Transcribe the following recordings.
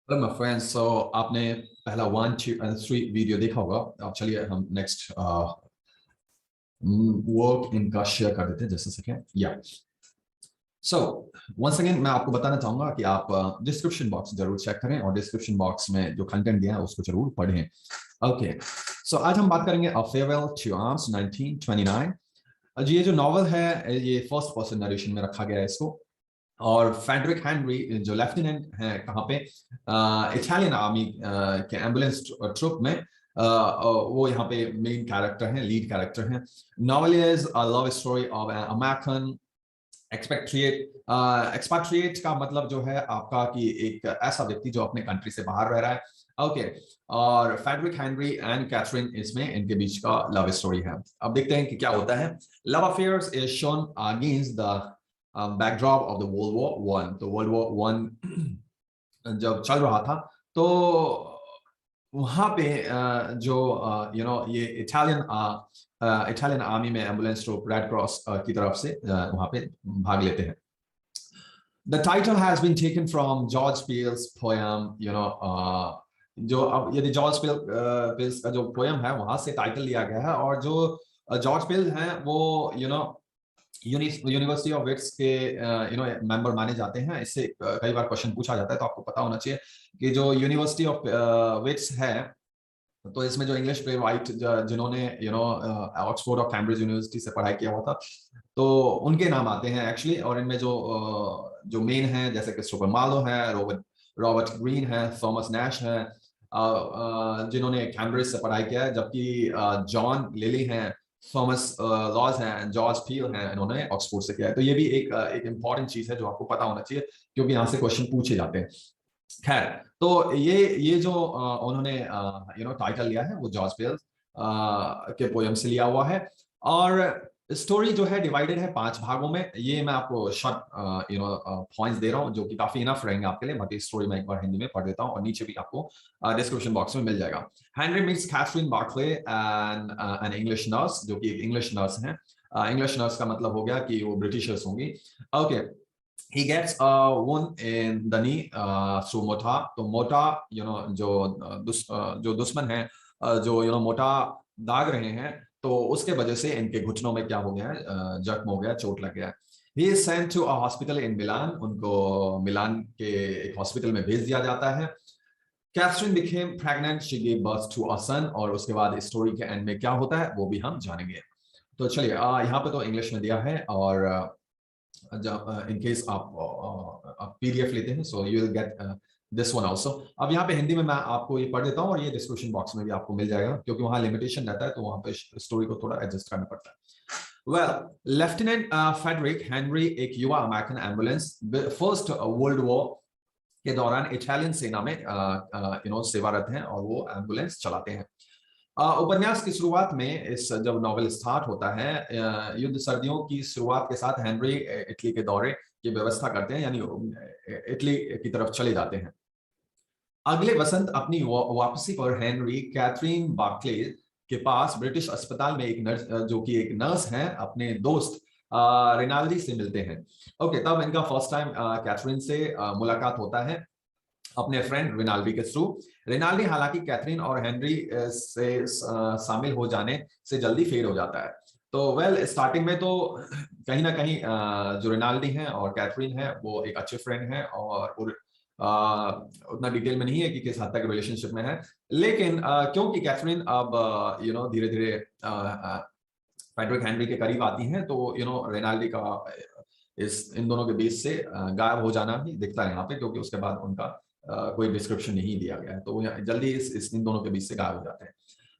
Hello my friends. सो आपने पहला 1 2 and 3 video देखा होगा। अब चलिए हम नेक्स्ट वर्क इनका शेयर कर देते हैं जैसे सकें। या सो वंस अगेन मैं आपको बताना चाहूंगा कि आप डिस्क्रिप्शन बॉक्स जरूर चेक करें और डिस्क्रिप्शन बॉक्स में जो कंटेंट दिया है उसको जरूर पढ़ें। ओके, सो आज हम बात करेंगे अ फेयरवेल टू आर्म्स 1929। ये जो नॉवल है ये फर्स्ट पर्सन नरेशन में रखा गया है इसको। और फ्रेडरिक हेनरी जो लेफ्टिनेंट हैं कहाँ पे, इटालियन आर्मी के एम्बुलेंस ट्रुप में, वो यहाँ पे मेन कैरेक्टर हैं, लीड कैरेक्टर हैं। Novel is a love story of an American expatriate. Expatriate का मतलब जो है आपका कि एक ऐसा व्यक्ति जो अपने कंट्री से बाहर रह रहा है। ओके, और फ्रेडरिक हेनरी एंड कैथरीन इसमें इनके बीच का लव स्टोरी है। अब देखते हैं कि क्या होता है। Love affairs is shown against the backdrop of the world war one. तो वर्ल्ड वॉर वन जब चल रहा था तो वहां पे जो ये इटालियन आर्मी में एम्बुलेंस ट्रूप रेड क्रॉस की तरफ से वहां पे भाग लेते हैं। The title has been taken from George Peele's poem, जो अब यदि जॉर्ज पील का जो पोएम है वहां से टाइटल लिया गया है। और जो जॉर्ज पील हैं वो यूनिवर्सिटी ऑफ विट्स के मेंबर माने जाते हैं। इससे कई बार क्वेश्चन पूछा जाता है तो आपको पता होना चाहिए कि जो यूनिवर्सिटी ऑफ विट्स है तो इसमें जो इंग्लिश प्ले राइट जिन्होंने ऑक्सफोर्ड और कैम्ब्रिज यूनिवर्सिटी से पढ़ाई किया हुआ था तो उनके नाम आते हैं एक्चुअली। और इनमें जो मेन है जैसे क्रिस्टोफर मार्लो है, रॉबर्ट ग्रीन है, थॉमस नैश है जिन्होंने कैम्ब्रिज से पढ़ाई किया है, जबकि जॉन लिली हैं, थॉमस लॉज हैं, जॉर्ज पील हैं, इन्होंने ऑक्सफोर्ड से किया है। तो ये भी एक इंपॉर्टेंट चीज है जो आपको पता होना चाहिए क्योंकि यहाँ से क्वेश्चन पूछे जाते हैं। खैर, तो ये जो उन्होंने टाइटल लिया है वो जॉर्ज पील के पोएम से लिया हुआ है। और स्टोरी जो है डिवाइडेड है 5 भागों में। ये मैं आपको शॉर्ट पॉइंट्स दे रहा हूँ जो कि काफी इनफ रहेंगे आपके लिए। बाकी स्टोरी मैं एक बार हिंदी में पढ़ देता हूँ और नीचे भी आपको डिस्क्रिप्शन बॉक्स में मिल जाएगा। Henry meets Catherine Barkley and an English nurse, जो कि एक इंग्लिश नर्स हैं। इंग्लिश नर्स का मतलब हो गया कि वो ब्रिटिशर्स होंगी। Okay, he gets a wound in the knee through mortar। तो मोटा जो दुश्मन है जो मोटा दाग रहे हैं तो उसके वजह से इनके घुटनों में क्या हो गया है, जख्म हो गया, चोट लग गया। he is sent to a hospital in Milan। उनको मिलान के एक हॉस्पिटल में भेज दिया जाता है। Catherine became pregnant, she gave birth to a son। और उसके बाद स्टोरी के एंड में क्या होता है वो भी हम जानेंगे। तो चलिए यहाँ पे तो इंग्लिश में दिया है और जब इन केस आप पीडीएफ लेते हैं so you will get this one also. अब यहाँ पे हिंदी में मैं आपको ये पढ़ देता हूँ और ये डिस्क्रिप्शन बॉक्स में भी आपको मिल जाएगा क्योंकि वहाँ लिमिटेशन रहता है तो वहाँ पे स्टोरी को थोड़ा एडजस्ट करना पड़ता है। वेल, लेफ्टिनेंट फ्रेडरिक हेनरी एक युवा American ambulance first world war के दौरान इटालियन सेना में सेवारत हैं और वो एम्बुलेंस चलाते हैं। उपन्यास की शुरुआत में जब नॉवेल स्टार्ट होता है युद्ध सर्दियों की शुरुआत के साथ हेनरी इटली के दौरे की व्यवस्था करते हैं, यानी इटली की तरफ चले जाते हैं। अगले वसंत अपनी वापसी पर हेनरी कैथरीन बार्कले के पास ब्रिटिश अस्पताल में एक नर्स, जो कि एक नर्स हैं, अपने दोस्त रिनाल्डी से मिलते हैं। ओके, तब इनका फर्स्ट टाइम कैथरीन से मुलाकात होता है अपने फ्रेंड रिनाल्डी के थ्रू। रिनाल्डी हालांकि कैथरीन और हेनरी से शामिल हो जाने से जल्दी फेड हो जाता है। तो वेल, स्टार्टिंग में तो कहीं ना कहीं जो रिनाल्डी हैं और कैथरीन हैं वो एक अच्छे फ्रेंड हैं और उतना डिटेल में नहीं है कि किस हद तक रिलेशनशिप में है। लेकिन क्योंकि कैथरीन अब धीरे धीरे फ्रेडरिक हेनरी के करीब आती हैं तो रिनाल्डी का इन दोनों के बीच से गायब हो जाना भी दिखता है यहाँ पे, क्योंकि उसके बाद उनका कोई डिस्क्रिप्शन नहीं दिया गया है तो जल्दी इन दोनों के बीच से गायब हो जाते हैं।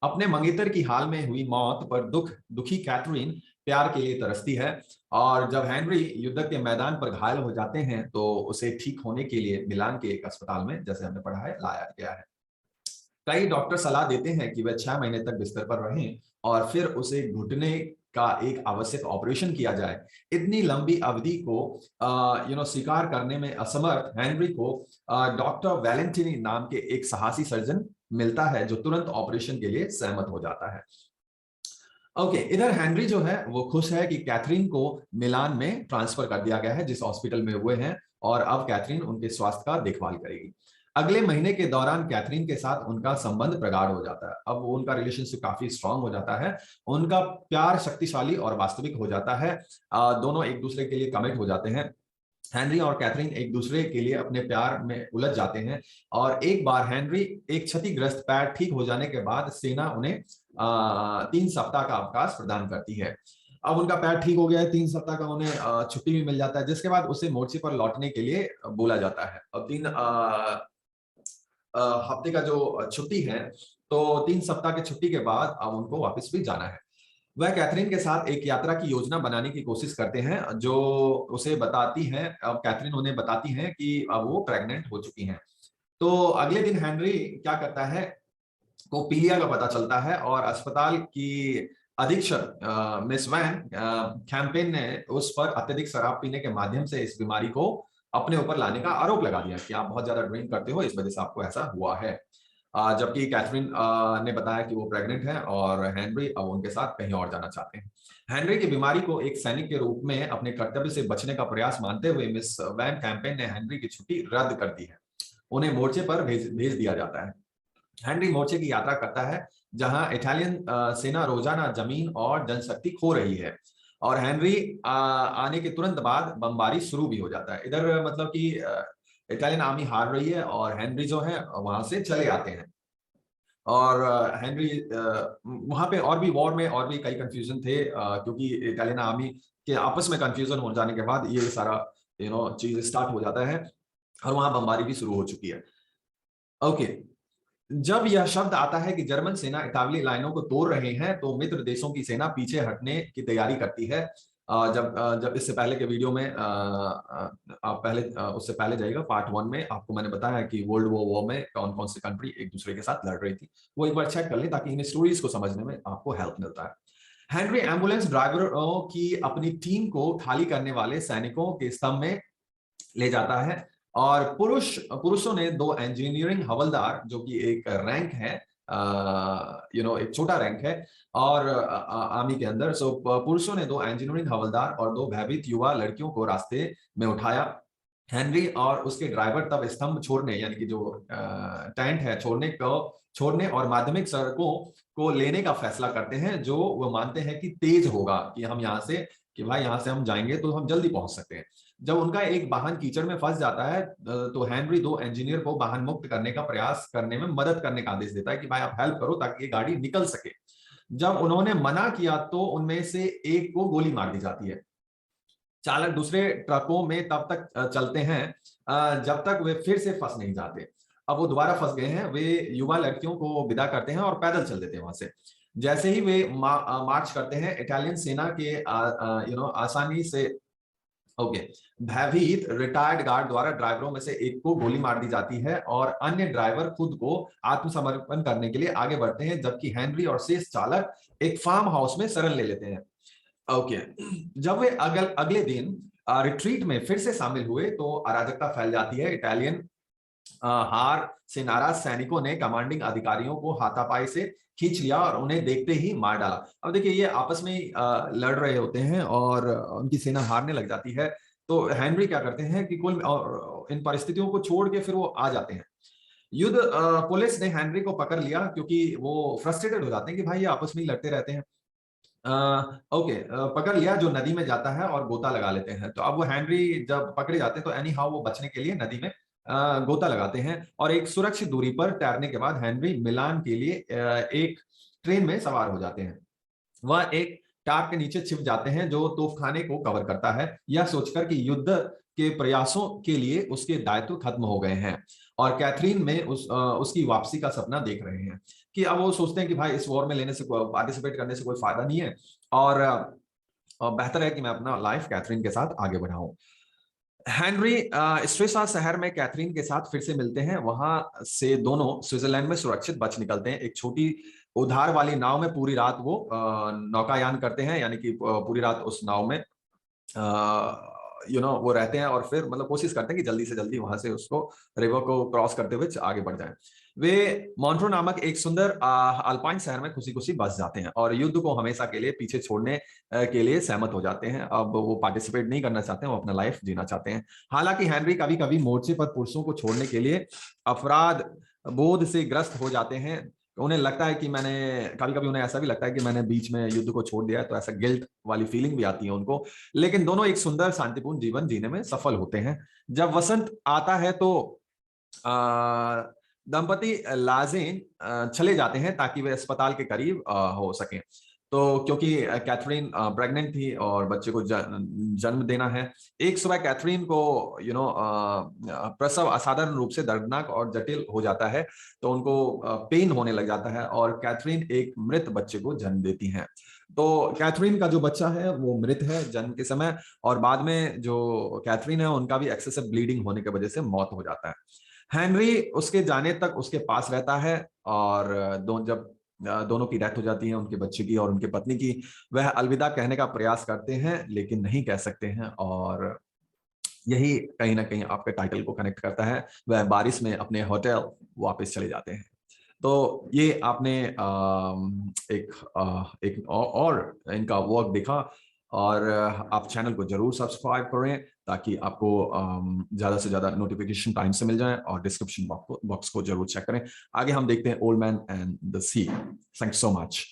अपने मंगेतर की हाल में हुई मौत पर दुखी कैथरीन प्यार के लिए तरसती है और जब हेनरी युद्ध के मैदान पर घायल हो जाते हैं तो उसे ठीक होने के लिए मिलान के एक अस्पताल में, जैसे हमने पढ़ा है, लाया गया है। कई डॉक्टर सलाह देते हैं कि वह 6 महीने तक बिस्तर पर रहें और फिर उसे घुटने का एक आवश्यक ऑपरेशन किया जाए। इतनी लंबी अवधि को स्वीकार करने में असमर्थ हेनरी को डॉक्टर वैलेंटिनी नाम के एक साहसी सर्जन मिलता है जो तुरंत ऑपरेशन के लिए सहमत हो जाता है। ओके, इधर हेनरी जो है वो खुश है कि कैथरीन को मिलान में ट्रांसफर कर दिया गया है जिस हॉस्पिटल में हुए हैं और अब कैथरीन उनके स्वास्थ्य का देखभाल करेगी। अगले महीने के दौरान कैथरीन के साथ उनका संबंध प्रगाढ़ हो जाता है। अब वो उनका रिलेशनशिप काफी स्ट्रांग हो जाता है, उनका प्यार शक्तिशाली और वास्तविक हो जाता है। दोनों एक दूसरे के लिए कमिट हो जाते हैं। हेनरी और कैथरीन एक दूसरे के लिए अपने प्यार में उलझ जाते हैं और एक बार हेनरी एक क्षतिग्रस्त पैर ठीक हो जाने के बाद सेना उन्हें 3 सप्ताह का अवकाश प्रदान करती है। अब उनका पैर ठीक हो गया है, 3 सप्ताह का उन्हें छुट्टी भी मिल जाता है, जिसके बाद उसे मोर्चे पर लौटने के लिए बोला जाता है। अब 3 हफ्ते का जो छुट्टी है, तो 3 सप्ताह की छुट्टी के बाद अब उनको वापस भी जाना है। वह कैथरीन के साथ एक यात्रा की योजना बनाने की कोशिश करते हैं, जो उसे बताती हैं, अब कैथरीन उन्हें बताती हैं कि अब वो प्रेग्नेंट हो चुकी हैं। तो अगले दिन हेनरी क्या करता है, को पीलिया का पता चलता है और अस्पताल की अधीक्षक मिस वैन कैंपेन ने उस पर अत्यधिक शराब पीने के माध्यम से इस बीमारी को अपने ऊपर लाने का आरोप लगा दिया कि आप बहुत ज्यादा ड्रिंक करते हो, इस वजह से आपको ऐसा हुआ है। जबकि कैथरीन ने बताया कि वो प्रेग्नेंट है और हेनरी अब उनके साथ कहीं और जाना चाहते हैं। हेनरी की बीमारी को एक सैनिक के रूप में अपने कर्तव्य से बचने का प्रयास मानते हुए मिस वैन कैंपेन ने हेनरी की छुट्टी रद्द कर दी है। उन्हें मोर्चे पर भेज दिया जाता है। हेनरी मोर्चे की यात्रा करता है, जहां इटालियन सेना रोजाना जमीन और जनशक्ति खो रही है और हेनरी आने के तुरंत बाद बमबारी शुरू भी हो जाता है। इधर मतलब कि इटालियन आर्मी हार रही है और हेनरी जो है वहां से चले आते हैं। और हेनरी वहां पे और भी वॉर में और भी कई कंफ्यूजन थे, क्योंकि इटालियन आर्मी के आपस में कंफ्यूजन हो जाने के बाद ये सारा चीज स्टार्ट हो जाता है और वहां बमबारी भी शुरू हो चुकी है। ओके, जब यह शब्द आता है कि जर्मन सेना इतालवी लाइनों को तोड़ रहे हैं, तो मित्र देशों की सेना पीछे हटने की तैयारी करती है। जब इससे पहले के वीडियो में आप पहले उससे पहले जाइएगा, पार्ट 1 में आपको मैंने बताया कि वर्ल्ड वॉर में कौन कौन सी कंट्री एक दूसरे के साथ लड़ रही थी, वो एक बार चेक कर लें ताकि इन स्टोरीज को समझने में आपको हेल्प मिलता है। हेनरी एम्बुलेंस ड्राइवरों की अपनी टीम को खाली करने वाले सैनिकों के स्तंभ में ले जाता है और पुरुषों ने 2 इंजीनियरिंग हवलदार, जो कि एक रैंक है, एक छोटा रैंक है और आर्मी के अंदर। सो पुरुषों ने 2 इंजीनियरिंग हवलदार और 2 भयभीत युवा लड़कियों को रास्ते में उठाया। हेनरी और उसके ड्राइवर तब स्तंभ छोड़ने, यानी कि जो टेंट है छोड़ने और माध्यमिक सड़कों को लेने का फैसला करते हैं, जो वो मानते हैं कि तेज होगा, कि हम यहाँ से कि भाई यहाँ से हम जाएंगे तो हम जल्दी पहुंच सकते हैं। जब उनका एक वाहन कीचड़ में फंस जाता है, तो हेनरी 2 इंजीनियर को वाहन मुक्त करने का प्रयास करने में मदद करने का आदेश देता है कि भाई आप हेल्प करो ताकि ये गाड़ी निकल सके। जब उन्होंने मना किया तो उनमें से एक को गोली मार दी जाती है। चालक दूसरे ट्रकों में तब तक चलते हैं जब तक वे फिर से फंस नहीं जाते। अब वो दोबारा फंस गए हैं, वे युवा लड़कियों को विदा करते हैं और पैदल चल देते हैं वहां से। जैसे ही वे मार्च करते हैं, इटालियन सेना के आसानी से भयभीत रिटायर्ड गार्ड द्वारा ड्राइवरों में से एक को गोली मार दी जाती है और अन्य ड्राइवर खुद को आत्मसमर्पण करने के लिए आगे बढ़ते हैं, जबकि हेनरी और शेष चालक एक फार्म हाउस में शरण ले लेते हैं। जब वे अगले दिन रिट्रीट में फिर से शामिल हुए तो अराजकता फैल जाती है। इटालियन हार से नाराज सैनिकों ने कमांडिंग अधिकारियों को हाथापाई से खींच लिया और उन्हें देखते ही मार डाला। अब देखिए, ये आपस में लड़ रहे होते हैं और उनकी सेना हारने लग जाती है। तो हेनरी क्या करते हैं कि इन परिस्थितियों को छोड़ के फिर वो आ जाते हैं। युद्ध पुलिस ने हेनरी को पकड़ लिया क्योंकि वो फ्रस्ट्रेटेड हो जाते हैं कि भाई ये आपस में ही लड़ते रहते हैं। पकड़ लिया, जो नदी में जाता है और गोता लगा लेते हैं। तो अब वो हेनरी जब पकड़े जाते हैं तो एनी हाउ वो बचने के लिए नदी में गोता लगाते हैं और एक सुरक्षित दूरी पर तैरने के बाद हेनरी मिलान के लिए एक ट्रेन में सवार हो जाते हैं। वह एक टार के नीचे छिप जाते हैं जो तोपखाने को कवर करता है, यह सोचकर कि युद्ध के प्रयासों के लिए उसके दायित्व खत्म हो गए हैं और कैथरीन में उसकी वापसी का सपना देख रहे हैं। कि अब वो सोचते हैं कि भाई इस वॉर में लेने से पार्टिसिपेट करने से कोई फायदा नहीं है और बेहतर है कि मैं अपना लाइफ कैथरीन के साथ आगे बढ़ाऊं। हेनरी स्ट्रेसा शहर में कैथरीन के साथ फिर से मिलते हैं। वहां से दोनों स्विट्जरलैंड में सुरक्षित बच निकलते हैं। एक छोटी उधार वाली नाव में पूरी रात वो नौकायान करते हैं, यानी कि पूरी रात उस नाव में वो रहते हैं और फिर मतलब कोशिश करते हैं कि जल्दी से जल्दी वहां से उसको रिवर को क्रॉस करते हुए आगे बढ़ जाए। वे मॉन्ट्रो नामक एक सुंदर अल्पाइन शहर में खुशी खुशी बस जाते हैं और युद्ध को हमेशा के लिए पीछे छोड़ने के लिए सहमत हो जाते हैं। अब वो पार्टिसिपेट नहीं करना चाहते हैं, वो अपना लाइफ जीना चाहते हैं। हालांकि हेनरी कभी कभी मोर्चे पर पुरुषों को छोड़ने के लिए अपराध बोध से ग्रस्त हो जाते हैं। उन्हें लगता है कि कभी कभी उन्हें ऐसा भी लगता है कि मैंने बीच में युद्ध को छोड़ दिया है, तो ऐसा गिल्ट वाली फीलिंग भी आती है उनको। लेकिन दोनों एक सुंदर शांतिपूर्ण जीवन जीने में सफल होते हैं। जब वसंत आता है तो दंपति लाजेन चले जाते हैं ताकि वे अस्पताल के करीब हो सकें। तो क्योंकि कैथरीन प्रेग्नेंट थी और बच्चे को जन्म देना है। एक सुबह कैथरीन को प्रसव असाधारण रूप से दर्दनाक और जटिल हो जाता है, तो उनको पेन होने लग जाता है और कैथरीन एक मृत बच्चे को जन्म देती हैं। तो कैथरीन का जो बच्चा है वो मृत है जन्म के समय, और बाद में जो कैथरीन है उनका भी एक्सेसिव ब्लीडिंग होने की वजह से मौत हो जाता है। हेनरी उसके जाने तक उसके पास रहता है, और जब दोनों की डेथ हो जाती है, उनके बच्चे की और उनके पत्नी की, वह अलविदा कहने का प्रयास करते हैं लेकिन नहीं कह सकते हैं। और यही कहीं ना कहीं आपके टाइटल को कनेक्ट करता है। वह बारिश में अपने होटल वापस चले जाते हैं। तो ये आपने एक और इनका वर्क देखा, और आप चैनल को जरूर सब्सक्राइब करें ताकि आपको ज्यादा से ज्यादा नोटिफिकेशन टाइम से मिल जाए, और डिस्क्रिप्शन बॉक्स को जरूर चेक करें। आगे हम देखते हैं Old Man and the Sea. Thanks so much.